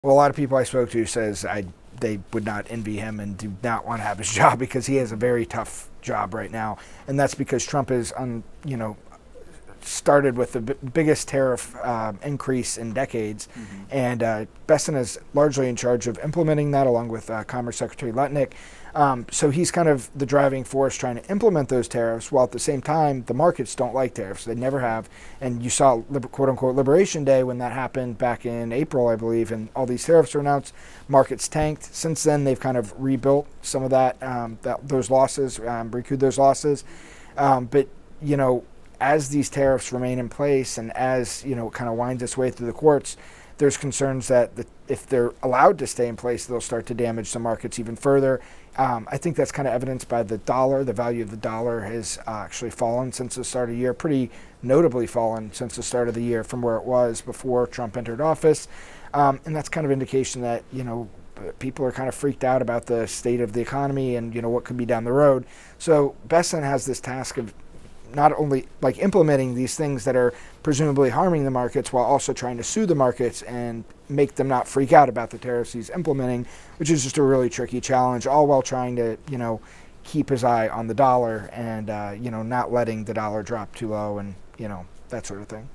Well, a lot of people I spoke to says they would not envy him and do not want to have his job because he has a very tough job right now, and that's because Trump is started with the biggest tariff increase in decades, and Bessent is largely in charge of implementing that, along with Commerce Secretary Lutnick. So he's kind of the driving force trying to implement those tariffs, while at the same time the markets don't like tariffs. They never have. And you saw quote-unquote Liberation Day when that happened back in April, I believe, and all these tariffs were announced. Markets tanked. Since then, they've kind of rebuilt some of those losses, recouped those losses. But as these tariffs remain in place and as it kind of winds its way through the courts, there's concerns that if they're allowed to stay in place, they'll start to damage the markets even further. I think that's kind of evidenced by the dollar. The value of the dollar has actually fallen since the start of the year, pretty notably fallen since the start of the year from where it was before Trump entered office. And that's kind of indication that, people are kind of freaked out about the state of the economy and, what could be down the road. So Bessent has this task of not only implementing these things that are presumably harming the markets, while also trying to sue the markets and make them not freak out about the tariffs he's implementing, which is just a really tricky challenge, all while trying to, keep his eye on the dollar and, not letting the dollar drop too low and, that sort of thing.